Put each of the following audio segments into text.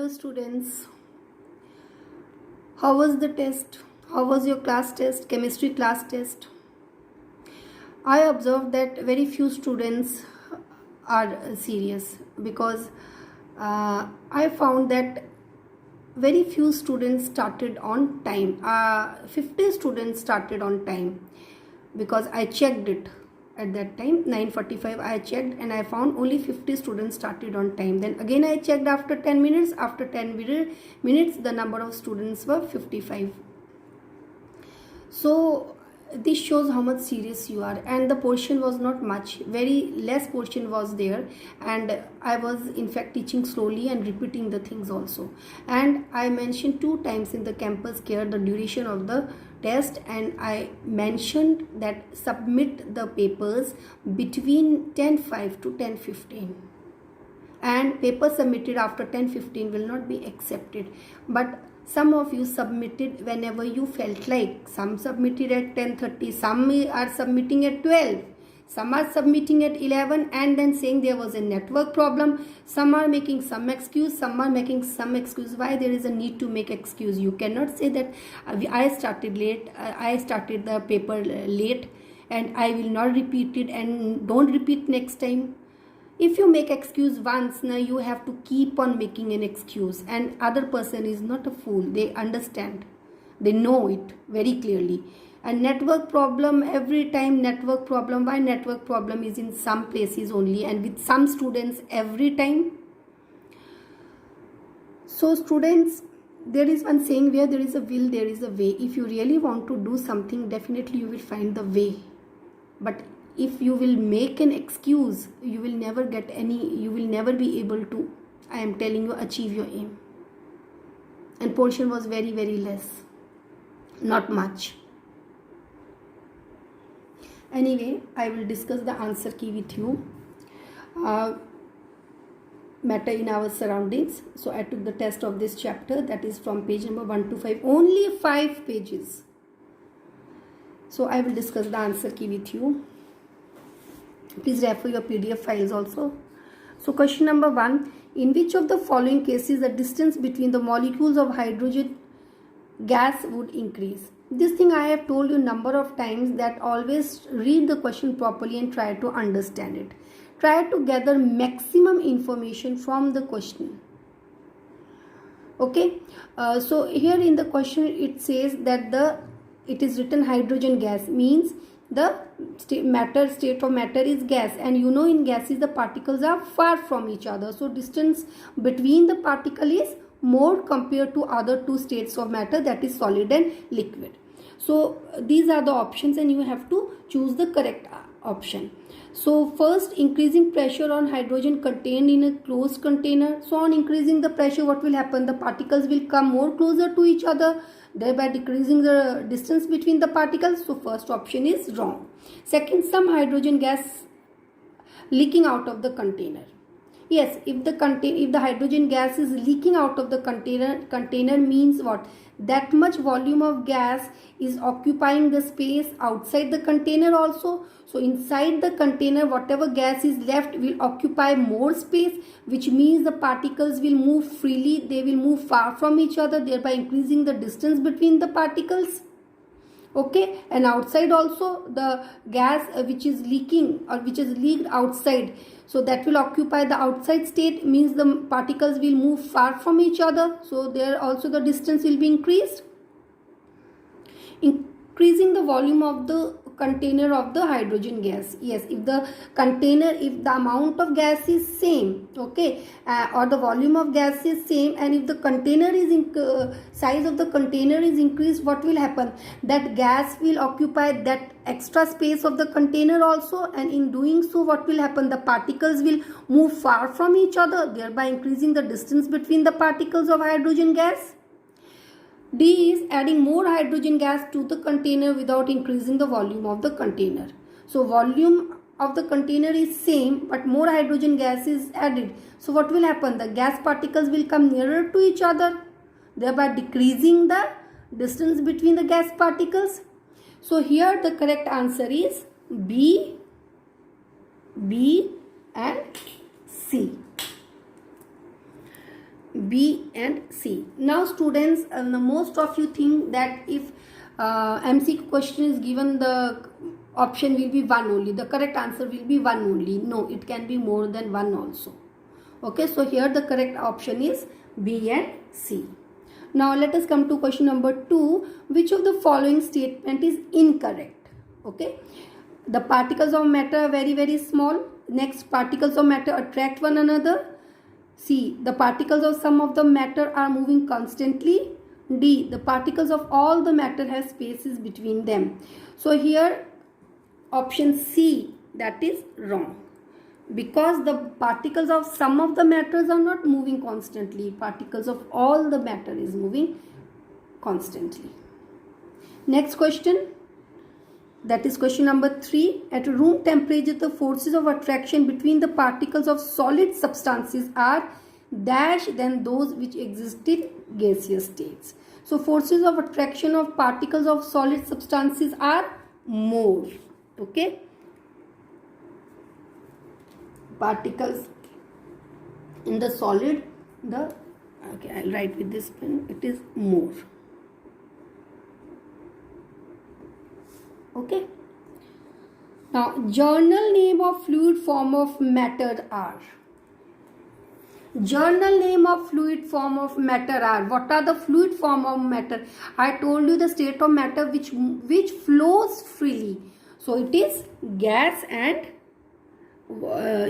Hello students, how was the test? How was your class test, chemistry class test? I observed that very few students are serious because I found that very few students started on time. 50 students started on time because I checked it at that time 9:45 I checked and I found only 50 students started on time. Then again I checked after 10 minutes. After 10 minutes the number of students were 55. So this shows how much serious you are, and the portion was not much, very less portion was there, and I was in fact teaching slowly and repeating the things also. And I mentioned 2 times in the campus care the duration of the test, and I mentioned that submit the papers between 10:05 to 10:15, and paper submitted after 10:15 will not be accepted. But some of you submitted whenever you felt like. Some submitted at 10:30, some are submitting at 12, some are submitting at 11 and then saying there was a network problem. Some are making some excuse, some are making some excuse. Why there is a need to make excuse? You cannot say that I started late, I started the paper late and I will not repeat it, and don't repeat next time. If you make excuse once, now you have to keep on making an excuse, and other person is not a fool. They understand, they know it very clearly. And network problem, every time network problem. Why network problem is in some places only and with some students every time? So students, there is one saying, where there is a will there is a way. If you really want to do something, definitely you will find the way. But if you will make an excuse, you will never get any, you will never be able to, I am telling you, achieve your aim. And portion was very, very less, not much. Anyway, I will discuss the answer key with you. Matter in our surroundings. So I took the test of this chapter, that is from page number 1 to 5, only 5 pages. So I will discuss the answer key with you. Please refer your PDF files also. So question number 1, in which of the following cases the distance between the molecules of hydrogen gas would increase? This thing I have told you number of times, that always read the question properly and try to understand it. Try to gather maximum information from the question. Okay. So here in the question it says that it is written hydrogen gas, means the state of matter is gas, and you know in gases the particles are far from each other. So distance between the particle is more compared to other 2 states of matter, that is solid and liquid. So these are the options and you have to choose the correct option. So first, increasing pressure on hydrogen contained in a closed container. So on increasing the pressure, what will happen? The particles will come more closer to each other, thereby decreasing the distance between the particles. So first option is wrong. Second, some hydrogen gas leaking out of the container. Yes, if the hydrogen gas is leaking out of the container means what? That much volume of gas is occupying the space outside the container also. So inside the container, whatever gas is left will occupy more space, which means the particles will move freely. They will move far from each other, thereby increasing the distance between the particles. Okay, and outside also the gas which is leaking or which is leaked outside, so that will occupy the outside state, means the particles will move far from each other, so there also the distance will be increased. Increasing the volume of the container of the hydrogen gas. Yes, if the amount of gas is same, okay, or the volume of gas is same, and if the container is size of the container is increased, what will happen? That gas will occupy that extra space of the container also, and in doing so, what will happen? The particles will move far from each other, thereby increasing the distance between the particles of hydrogen gas. D is adding more hydrogen gas to the container without increasing the volume of the container. So volume of the container is same, but more hydrogen gas is added. So what will happen? The gas particles will come nearer to each other, thereby decreasing the distance between the gas particles. So here the correct answer is B and C. B and C. Now students, most of you think that if MCQ question is given, the option will be one only, the correct answer will be one only. No, it can be more than one also. Okay, so here the correct option is B and C. Now let us come to question number 2. Which of the following statement is incorrect? Okay, the particles of matter are very, very small. Next, particles of matter attract one another. C, the particles of some of the matter are moving constantly. D, the particles of all the matter have spaces between them. So here option C, that is wrong, because the particles of some of the matters are not moving constantly. Particles of all the matter is moving constantly. Next question, that is question number 3. At room temperature, the forces of attraction between the particles of solid substances are dash than those which exist in gaseous states. So forces of attraction of particles of solid substances are more. Okay, particles in the solid, okay, I'll write with this pen, it is more. Okay, now journal name of fluid form of matter are. Journal name of fluid form of matter are. What are the fluid form of matter? I told you the state of matter which flows freely. So it is gas and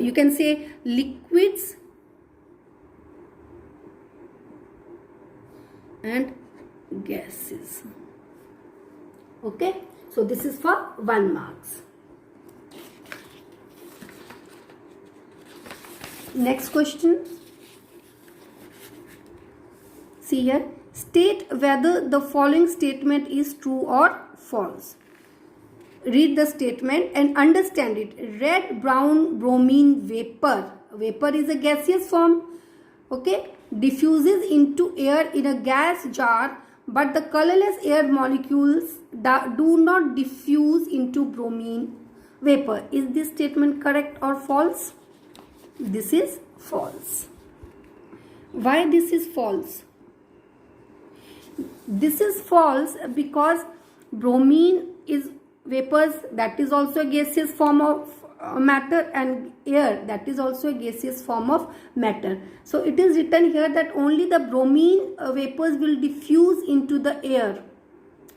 you can say liquids and gases. Okay, so this is for 1 marks. Next question. See here, state whether the following statement is true or false. Read the statement and understand it. Red brown bromine vapor, vapor is a gaseous form, okay, diffuses into air in a gas jar, but the colorless air molecules do not diffuse into bromine vapor. Is this statement correct or false? This is false. Why this is false? This is false because bromine is vapors, that is also a gaseous form of matter, and air, that is also a gaseous form of matter. So it is written here that only the bromine vapors will diffuse into the air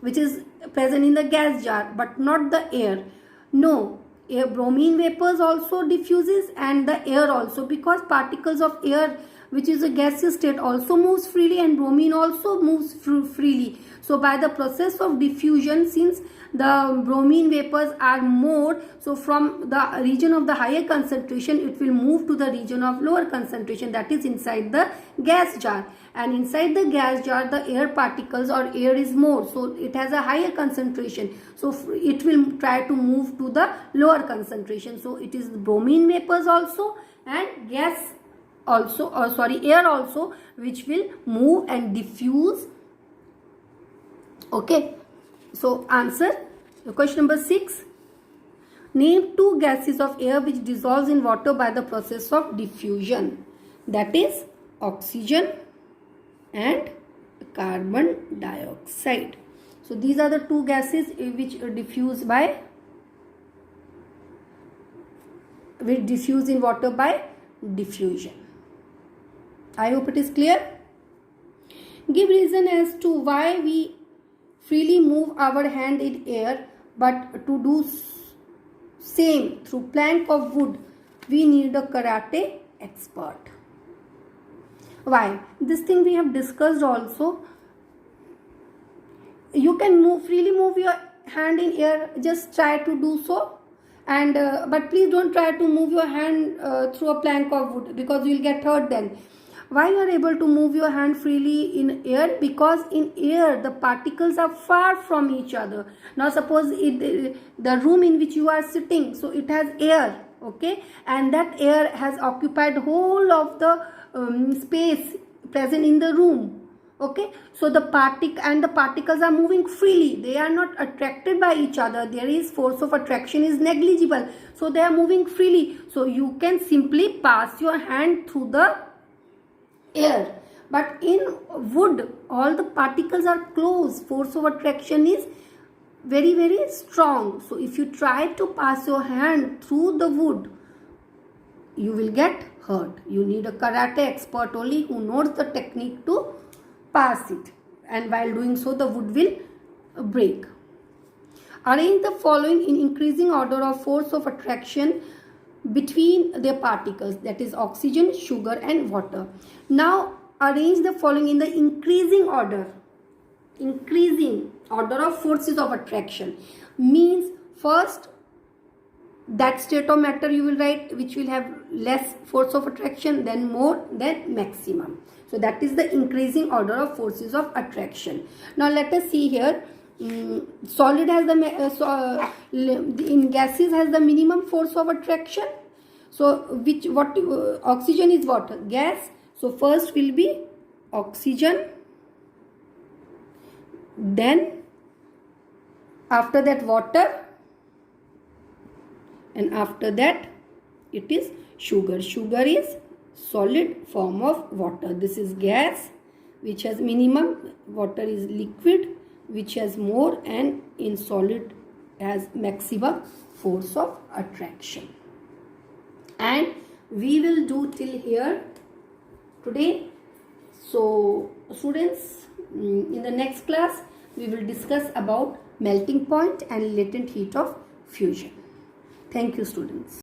which is present in the gas jar, but not the air. No, bromine vapors also diffuses and the air also, because particles of air which is a gaseous state also moves freely and bromine also moves freely. So by the process of diffusion, since the bromine vapors are more, so from the region of the higher concentration it will move to the region of lower concentration, that is inside the gas jar, and inside the gas jar the air particles or air is more, so it has a higher concentration, so it will try to move to the lower concentration. So it is bromine vapors also and gas also, or sorry, air also, which will move and diffuse. Okay, so answer question number 6. Name 2 gases of air which dissolves in water by the process of diffusion. That is oxygen and carbon dioxide. So these are the 2 gases which diffuse in water by diffusion. I hope it is clear. Give reason as to why we freely move our hand in air, but to do same through plank of wood we need a karate expert. Why? This thing we have discussed also. You can freely move your hand in air, just try to do so, and but please don't try to move your hand through a plank of wood, because you will get hurt then. Why you are able to move your hand freely in air? Because in air the particles are far from each other. Now suppose the room in which you are sitting, so it has air, okay, and that air has occupied whole of the space present in the room, okay. So the particles are moving freely, they are not attracted by each other, there is force of attraction is negligible, so they are moving freely. So you can simply pass your hand through the air. but in wood all the particles are close. Force of attraction is very, very strong. So if you try to pass your hand through the wood, you will get hurt. You need a karate expert only who knows the technique to pass it, and while doing so the wood will break. Arrange the following in increasing order of force of attraction between their particles, that is oxygen, sugar and water. Now arrange the following in the increasing order. Increasing order of forces of attraction means first that state of matter you will write which will have less force of attraction, then more, then maximum. So that is the increasing order of forces of attraction. Now let us see here. Solid has the in gases has the minimum force of attraction. So oxygen is what? Gas. So first will be oxygen, then after that water, and after that it is sugar. Sugar is solid form of water. This is gas which has minimum, water is liquid which has more, and in solid has maximum force of attraction. And we will do till here today. So students, in the next class we will discuss about melting point and latent heat of fusion. Thank you students.